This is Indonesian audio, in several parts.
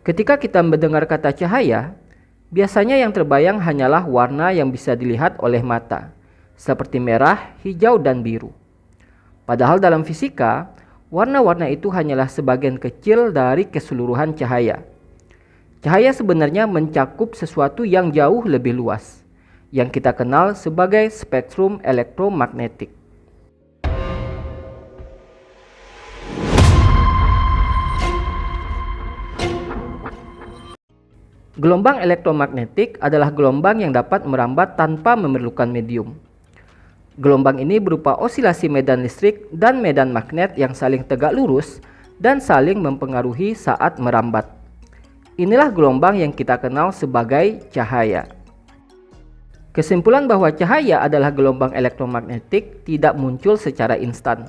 Ketika kita mendengar kata cahaya, biasanya yang terbayang hanyalah warna yang bisa dilihat oleh mata, seperti merah, hijau, dan biru. Padahal dalam fisika, warna-warna itu hanyalah sebagian kecil dari keseluruhan cahaya. Cahaya sebenarnya mencakup sesuatu yang jauh lebih luas, yang kita kenal sebagai spektrum elektromagnetik. Gelombang elektromagnetik adalah gelombang yang dapat merambat tanpa memerlukan medium. Gelombang ini berupa osilasi medan listrik dan medan magnet yang saling tegak lurus dan saling mempengaruhi saat merambat. Inilah gelombang yang kita kenal sebagai cahaya. Kesimpulan bahwa cahaya adalah gelombang elektromagnetik tidak muncul secara instan.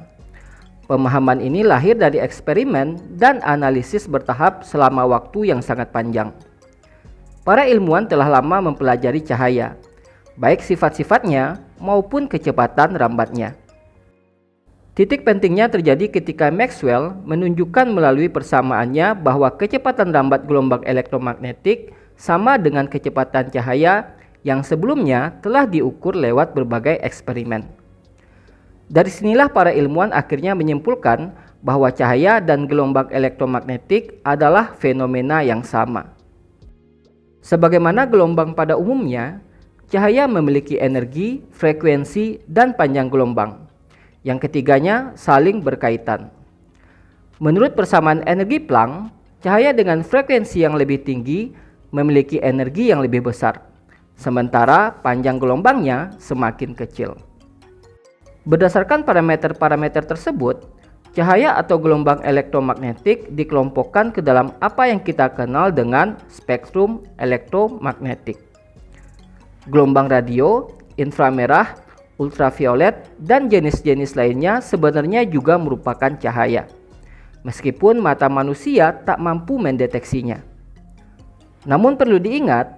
Pemahaman ini lahir dari eksperimen dan analisis bertahap selama waktu yang sangat panjang. Para ilmuwan telah lama mempelajari cahaya, baik sifat-sifatnya maupun kecepatan rambatnya. Titik pentingnya terjadi ketika Maxwell menunjukkan melalui persamaannya bahwa kecepatan rambat gelombang elektromagnetik sama dengan kecepatan cahaya yang sebelumnya telah diukur lewat berbagai eksperimen. Dari sinilah para ilmuwan akhirnya menyimpulkan bahwa cahaya dan gelombang elektromagnetik adalah fenomena yang sama. Sebagaimana gelombang pada umumnya, cahaya memiliki energi, frekuensi, dan panjang gelombang. Yang ketiganya saling berkaitan. Menurut persamaan energi Planck, cahaya dengan frekuensi yang lebih tinggi memiliki energi yang lebih besar, sementara panjang gelombangnya semakin kecil. Berdasarkan parameter-parameter tersebut, cahaya atau gelombang elektromagnetik dikelompokkan ke dalam apa yang kita kenal dengan spektrum elektromagnetik. Gelombang radio, inframerah, ultraviolet, dan jenis-jenis lainnya sebenarnya juga merupakan cahaya, meskipun mata manusia tak mampu mendeteksinya. Namun perlu diingat,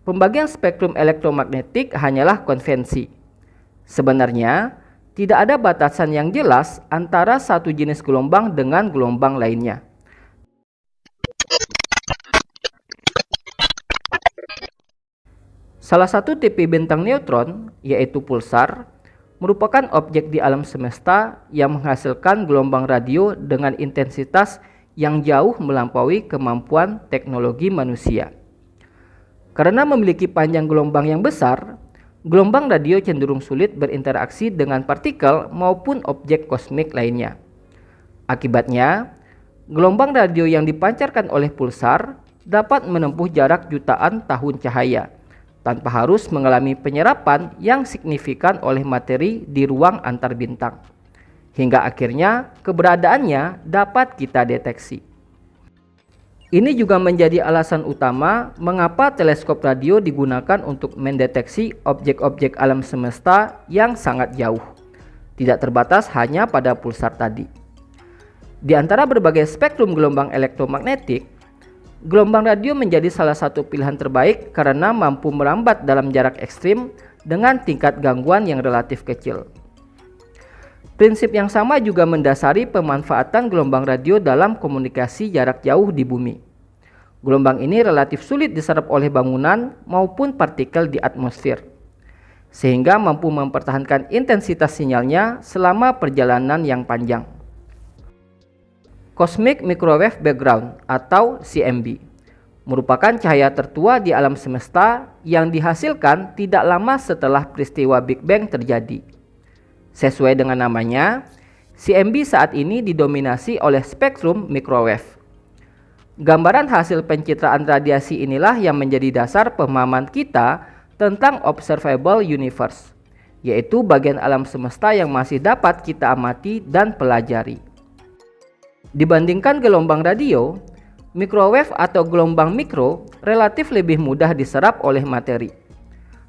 pembagian spektrum elektromagnetik hanyalah konvensi. Sebenarnya, tidak ada batasan yang jelas antara satu jenis gelombang dengan gelombang lainnya. Salah satu tipe bintang neutron, yaitu pulsar, merupakan objek di alam semesta yang menghasilkan gelombang radio dengan intensitas yang jauh melampaui kemampuan teknologi manusia. Karena memiliki panjang gelombang yang besar, gelombang radio cenderung sulit berinteraksi dengan partikel maupun objek kosmik lainnya. Akibatnya, gelombang radio yang dipancarkan oleh pulsar dapat menempuh jarak jutaan tahun cahaya, tanpa harus mengalami penyerapan yang signifikan oleh materi di ruang antar bintang, hingga akhirnya keberadaannya dapat kita deteksi. Ini juga menjadi alasan utama mengapa teleskop radio digunakan untuk mendeteksi objek-objek alam semesta yang sangat jauh, tidak terbatas hanya pada pulsar tadi. Di antara berbagai spektrum gelombang elektromagnetik, gelombang radio menjadi salah satu pilihan terbaik karena mampu merambat dalam jarak ekstrim dengan tingkat gangguan yang relatif kecil. Prinsip yang sama juga mendasari pemanfaatan gelombang radio dalam komunikasi jarak jauh di bumi. Gelombang ini relatif sulit diserap oleh bangunan maupun partikel di atmosfer, sehingga mampu mempertahankan intensitas sinyalnya selama perjalanan yang panjang. Cosmic Microwave Background atau CMB merupakan cahaya tertua di alam semesta yang dihasilkan tidak lama setelah peristiwa Big Bang terjadi. Sesuai dengan namanya, CMB saat ini didominasi oleh spektrum microwave. Gambaran hasil pencitraan radiasi inilah yang menjadi dasar pemahaman kita tentang observable universe, yaitu bagian alam semesta yang masih dapat kita amati dan pelajari. Dibandingkan gelombang radio, microwave atau gelombang mikro relatif lebih mudah diserap oleh materi.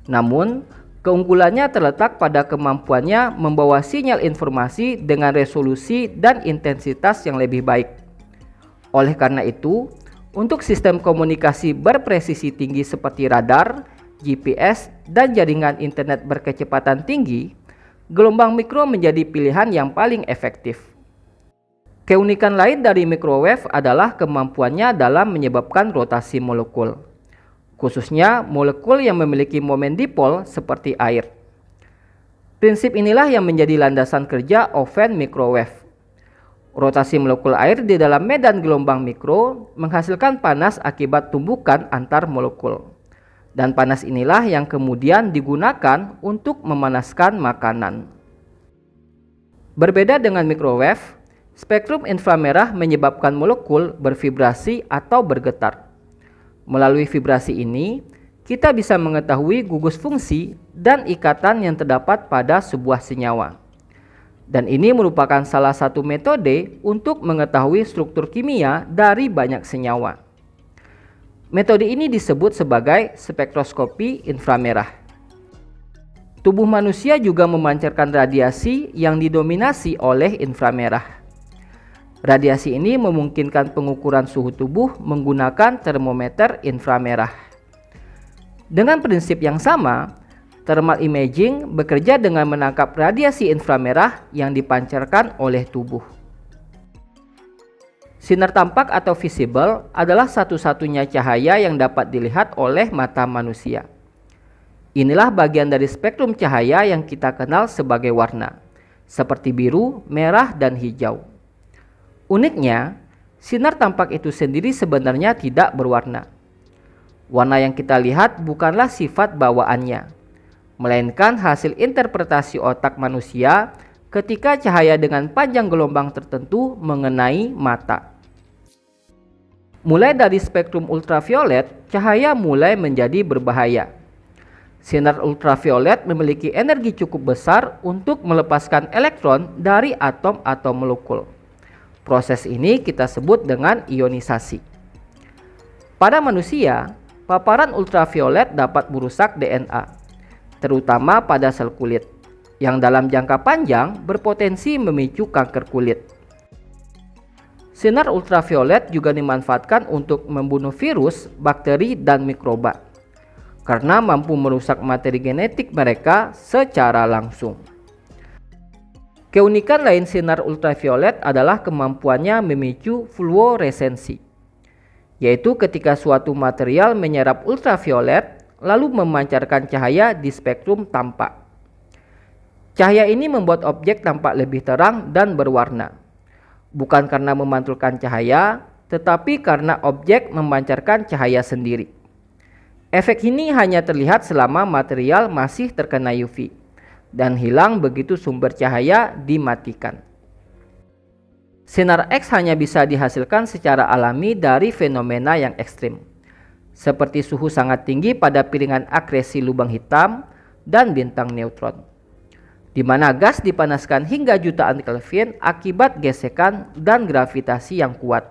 Namun, keunggulannya terletak pada kemampuannya membawa sinyal informasi dengan resolusi dan intensitas yang lebih baik. Oleh karena itu, untuk sistem komunikasi berpresisi tinggi seperti radar, GPS, dan jaringan internet berkecepatan tinggi, gelombang mikro menjadi pilihan yang paling efektif. Keunikan lain dari microwave adalah kemampuannya dalam menyebabkan rotasi molekul, khususnya molekul yang memiliki momen dipol seperti air. Prinsip inilah yang menjadi landasan kerja oven microwave. Rotasi molekul air di dalam medan gelombang mikro menghasilkan panas akibat tumbukan antar molekul. Dan panas inilah yang kemudian digunakan untuk memanaskan makanan. Berbeda dengan microwave, spektrum inframerah menyebabkan molekul bervibrasi atau bergetar. Melalui vibrasi ini, kita bisa mengetahui gugus fungsi dan ikatan yang terdapat pada sebuah senyawa. Dan ini merupakan salah satu metode untuk mengetahui struktur kimia dari banyak senyawa. Metode ini disebut sebagai spektroskopi inframerah. Tubuh manusia juga memancarkan radiasi yang didominasi oleh inframerah. Radiasi ini memungkinkan pengukuran suhu tubuh menggunakan termometer inframerah. Dengan prinsip yang sama, thermal imaging bekerja dengan menangkap radiasi inframerah yang dipancarkan oleh tubuh. Sinar tampak atau visible adalah satu-satunya cahaya yang dapat dilihat oleh mata manusia. Inilah bagian dari spektrum cahaya yang kita kenal sebagai warna, seperti biru, merah, dan hijau. Uniknya, sinar tampak itu sendiri sebenarnya tidak berwarna. Warna yang kita lihat bukanlah sifat bawaannya, melainkan hasil interpretasi otak manusia ketika cahaya dengan panjang gelombang tertentu mengenai mata. Mulai dari spektrum ultraviolet, cahaya mulai menjadi berbahaya. Sinar ultraviolet memiliki energi cukup besar untuk melepaskan elektron dari atom atau molekul. Proses ini kita sebut dengan ionisasi. Pada manusia, paparan ultraviolet dapat merusak DNA, terutama pada sel kulit, yang dalam jangka panjang berpotensi memicu kanker kulit. Sinar ultraviolet juga dimanfaatkan untuk membunuh virus, bakteri, dan mikroba, karena mampu merusak materi genetik mereka secara langsung. Keunikan lain sinar ultraviolet adalah kemampuannya memicu fluoresensi, yaitu ketika suatu material menyerap ultraviolet lalu memancarkan cahaya di spektrum tampak. Cahaya ini membuat objek tampak lebih terang dan berwarna, bukan karena memantulkan cahaya, tetapi karena objek memancarkan cahaya sendiri. Efek ini hanya terlihat selama material masih terkena UV, dan hilang begitu sumber cahaya dimatikan. Sinar X hanya bisa dihasilkan secara alami dari fenomena yang ekstrim, seperti suhu sangat tinggi pada piringan akresi lubang hitam dan bintang neutron, di mana gas dipanaskan hingga jutaan Kelvin akibat gesekan dan gravitasi yang kuat.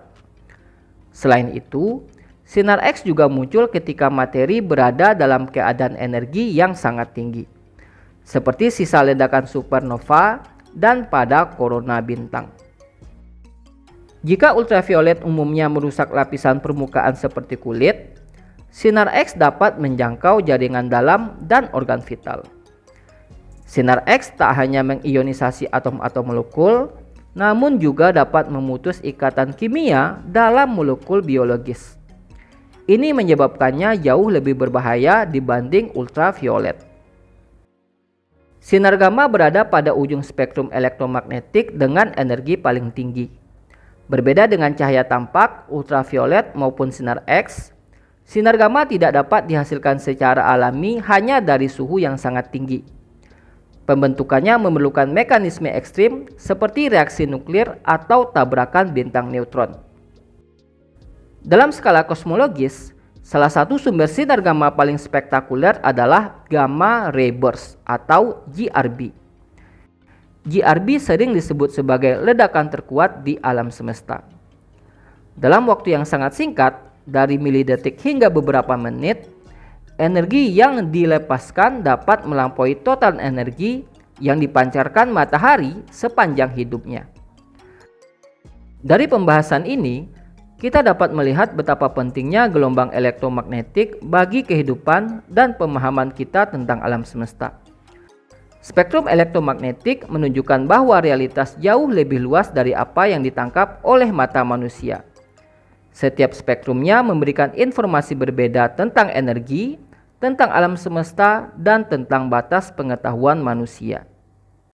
Selain itu, sinar X juga muncul ketika materi berada dalam keadaan energi yang sangat tinggi, seperti sisa ledakan supernova dan pada korona bintang. Jika ultraviolet umumnya merusak lapisan permukaan seperti kulit, sinar X dapat menjangkau jaringan dalam dan organ vital. Sinar X tak hanya mengionisasi atom-atom molekul, namun juga dapat memutus ikatan kimia dalam molekul biologis. Ini menyebabkannya jauh lebih berbahaya dibanding ultraviolet. Sinar gamma berada pada ujung spektrum elektromagnetik dengan energi paling tinggi. Berbeda dengan cahaya tampak, ultraviolet maupun sinar X, sinar gamma tidak dapat dihasilkan secara alami hanya dari suhu yang sangat tinggi. Pembentukannya memerlukan mekanisme ekstrim seperti reaksi nuklir atau tabrakan bintang neutron. Dalam skala kosmologis, salah satu sumber sinar gamma paling spektakuler adalah gamma ray burst atau GRB. GRB sering disebut sebagai ledakan terkuat di alam semesta. Dalam waktu yang sangat singkat, dari milidetik hingga beberapa menit, energi yang dilepaskan dapat melampaui total energi yang dipancarkan matahari sepanjang hidupnya. Dari pembahasan ini, kita dapat melihat betapa pentingnya gelombang elektromagnetik bagi kehidupan dan pemahaman kita tentang alam semesta. Spektrum elektromagnetik menunjukkan bahwa realitas jauh lebih luas dari apa yang ditangkap oleh mata manusia. Setiap spektrumnya memberikan informasi berbeda tentang energi, tentang alam semesta, dan tentang batas pengetahuan manusia.